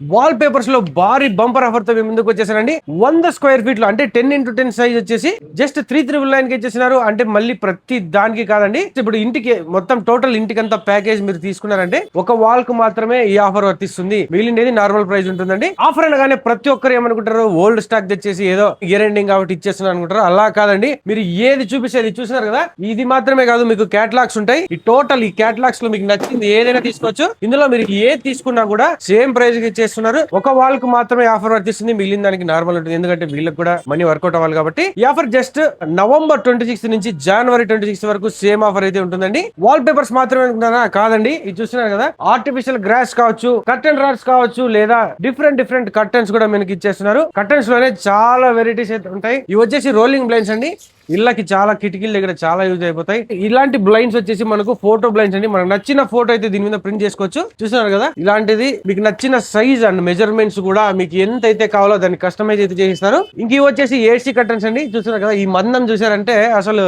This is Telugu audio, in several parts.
వాల్ పేపర్స్ లో భారీ బంపర్ ఆఫర్ తో మేము ముందుకు వచ్చేసారండి. 100 స్క్వేర్ ఫీట్ లో అంటే 10x10 సైజ్ వచ్చేసి జస్ట్ 3,999 కి ఇచ్చేసినారు. అంటే మళ్ళీ ప్రతి దానికి కాదండి, ఇప్పుడు ఇంటికి మొత్తం టోటల్ ఇంటికంతా ప్యాకేజ్ మీరు తీసుకున్నారంటే ఒక వాల్ కు మాత్రమే ఈ ఆఫర్ వర్తిస్తుంది. మిగిలినది నార్మల్ ప్రైస్ ఉంటుందండి. ఆఫర్ అనగానే ప్రతి ఒక్కరు ఏమనుకుంటారు, ఓల్డ్ స్టాక్ తెచ్చేసి ఏదో ఇయర్ ఎండింగ్ కాబట్టి ఇచ్చేస్తున్నారు అనుకుంటారు. అలా కాదండి, మీరు ఏది చూపిస్తే చూసినారు కదా, ఇది మాత్రమే కాదు, మీకు క్యాటలాగ్స్ ఉంటాయి. ఈ టోటల్ ఈ క్యాటలాగ్స్ లో మీకు నచ్చింది ఏదైనా తీసుకోవచ్చు. ఇందులో మీరు ఏది తీసుకున్నా కూడా సేమ్ ప్రైస్ కి ఇచ్చేస్తున్నారు. ఒక వాల్ కు మాత్రమే ఆఫర్ వర్తిస్తుంది, మిగిలిన దానికి నార్మల్ ఉంటుంది. ఎందుకంటే వీళ్ళకి కూడా మనీ వర్కౌట్ అవ్వాలి కాబట్టి. ఈ ఆఫర్ జస్ట్ నవంబర్ 26 నుంచి జనవరి 26 వరకు సేమ్ ఆఫర్ అయితే ఉంటుందండి. వాల్ పేపర్స్ మాత్రమే అనుకుంటారా? కాదండి, ఇది చూస్తున్నారు కదా, ఆర్టిఫిషియల్ గ్రాస్ కావచ్చు, కర్టెన్ రాడ్స్ కావచ్చు, లేదా డిఫరెంట్ కర్టెన్స్ కూడా మనకి ఇచ్చేస్తున్నారు. కర్టెన్స్ లోనే చాలా వెరైటీస్ అయితే ఉంటాయి. ఇవి వచ్చేసి రోలింగ్ బ్లైండ్స్ అండి. ఇళ్ళకి చాలా కిటికీల దగ్గర చాలా యూజ్ అయిపోతాయి. ఇలాంటి బ్లైండ్స్ వచ్చేసి మనకు ఫోటో బ్లైండ్స్ అండి. మనకు నచ్చిన ఫోటో అయితే దీని మీద ప్రింట్ చేసుకోవచ్చు. చూస్తున్నారు కదా, ఇలాంటిది మీకు నచ్చిన సైజ్ అండ్ మెజర్మెంట్స్ కూడా మీకు ఎంత అయితే కావాలో దాన్ని కస్టమైజ్ అయితే చేసిస్తారు. ఇంక ఇవి వచ్చేసి ఏసీ కర్టన్స్ అండి. చూస్తున్నారు కదా, ఈ మందం చూసారంటే అసలు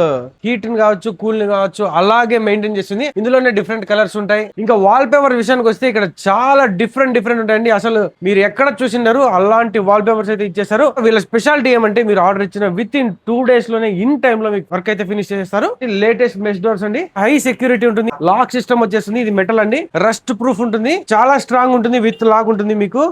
హీట్ ని కావచ్చు, కూల్ ని కావచ్చు అలాగే మెయింటైన్ చేస్తుంది. ఇందులోనే డిఫరెంట్ కలర్స్ ఉంటాయి. ఇంకా వాల్ పేపర్ విషయానికి వస్తే ఇక్కడ చాలా డిఫరెంట్ ఉంటాయండి. అసలు మీరు ఎక్కడ చూసినారు అలాంటి వాల్ పేపర్స్ అయితే ఇచ్చేస్తారు. వీళ్ళ స్పెషాలిటీ ఏమంటే మీరు ఆర్డర్ ఇచ్చిన విత్ ఇన్ 2 days లోనే ఇన్ టైమ్ లో మీకు వర్క్ అయితే ఫినిష్ చేస్తారు. లేటెస్ట్ మెష్ డోర్స్ అండి, హై సెక్యూరిటీ ఉంటుంది, లాక్ సిస్టమ్ వచ్చేస్తుంది. ఇది మెటల్ అండి, రస్ట్ ప్రూఫ్ ఉంటుంది, చాలా స్ట్రాంగ్ ఉంటుంది, విత్ లాక్ ఉంటుంది. మీకు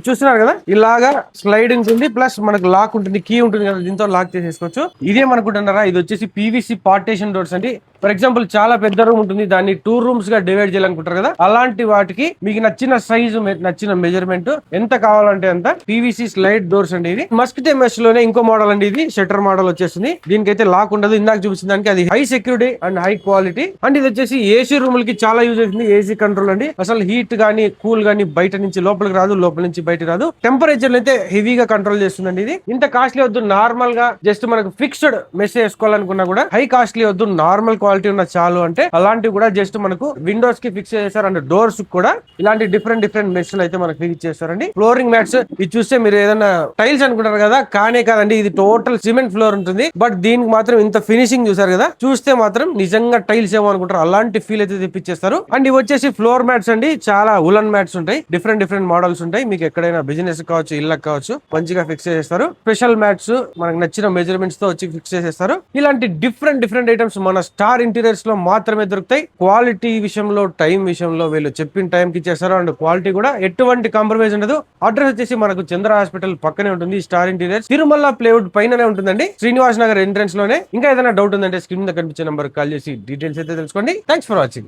చూస్తున్నారు కదా, ఇలాగా స్లైడింగ్ ఉంది, ప్లస్ మనకు లాక్ ఉంటుంది, కీ ఉంటుంది కదా, దీంతో లాక్ చేసేసుకోవచ్చు. ఇదేమనుకుంటున్నారా, ఇది వచ్చేసి పీవీసీ పార్టీషన్ డోర్స్ అండి. ఫర్ ఎగ్జాంపుల్ చాలా పెద్ద రూమ్ ఉంటుంది, దాన్ని 2 rooms గా డివైడ్ చేయాలనుకుంటారు కదా, అలాంటి వాటికి మీకు నచ్చిన సైజు, నచ్చిన మెజర్మెంట్ ఎంత కావాలంటే అంత పీవీసీ స్లైడ్ డోర్స్ అండి. ఇది మస్కిటో మెష్ లోనే ఇంకో మోడల్ అండి, ఇది షట్టర్ మోడల్ వచ్చేస్తుంది. దీనికైతే లాక్ ఉండదు. ఇందాక చూపించిన దానికి అది high security and high quality. And ఇది వచ్చేసి ఏసీ రూములకి చాలా యూజ్ అవుతుంది. ఏసీ కంట్రోల్ అండి, అసలు హీట్ గానీ కూల్ గానీ బయట నుంచి లోపలికి రాదు, లోపల నుంచి బయట రాదు. టెంపరేచర్ అయితే హెవీగా కంట్రోల్ చేస్తుందండి. ఇది ఇంత కాస్ట్లీ వద్దు, నార్మల్ గా జస్ట్ మనకు ఫిక్స్డ్ మెష్ వేసుకోవాలనుకున్నా కూడా హై కాస్ట్లీ వద్దు, నార్మల్ క్వాలిటీ ఉన్న చాలు అంటే అలాంటివి కూడా జస్ట్ మనకు విండోస్ కి ఫిక్స్ చేశారు. అండ్ డోర్స్ కూడా ఇలాంటి డిఫరెంట్ మెష్ అయితే మనకు ఫిక్స్ చేస్తారండి. ఫ్లోరింగ్ మ్యాట్స్ ఇది చూస్తే మీరు ఏదైనా టైల్స్ అనుకుంటారు కదా, కానే కాదండి, ఇది టోటల్ సిమెంట్ ఫ్లోర్ ఉంటుంది. బట్ దీనికి మాత్రం ఇంత ఫినిషింగ్ చూసారు కదా, చూస్తే మాత్రం నిజంగా టైల్స్ ఏమో అనుకుంటారు, అలాంటి ఫీల్ అయితే తెప్పించేస్తారు. అండ్ ఇవి వచ్చేసి ఫ్లోర్ మ్యాట్స్ అండి, చాలా ఉలన్ మ్యాట్స్ ఉంటాయి, డిఫరెంట్ మోడల్స్ ఉంటాయి. మీకు ఎక్కడైనా బిజినెస్ కావచ్చు, ఇళ్ళకి కావచ్చు, మంచిగా ఫిక్స్ చేస్తారు. స్పెషల్ మ్యాట్స్ మనకు నచ్చిన మెజర్మెంట్స్ తో వచ్చి ఫిక్స్ చేసేస్తారు. ఇలాంటి డిఫరెంట్ ఐటమ్స్ మన స్టార్ ఇంటీరియర్స్ లో మాత్రమే దొరుకుతాయి. క్వాలిటీ విషయంలో, టైం విషయంలో వీళ్ళు చెప్పిన టైం కి ఇచ్చేస్తారు. అండ్ క్వాలిటీ కూడా ఎటువంటి కాంప్రమైజ్ ఉండదు. అడ్రస్ వచ్చేసి మనకు చంద్ర హాస్పిటల్ పక్కనే ఉంటుంది. స్టార్ ఇంటీరియర్స్ తిరుమల ప్లేవుడ్ పైననే ఉంటుందండి, శ్రీనివాస్ నగర్ ఎంట్రన్స్ లోనే. ఇంకా ఏదైనా డౌట్ ఉందంటే స్క్రీన్ మీద కనిపించే నంబర్ కాల్ చేసి డీటెయిల్స్ అయితే తెలుసుకోండి. Thanks for watching.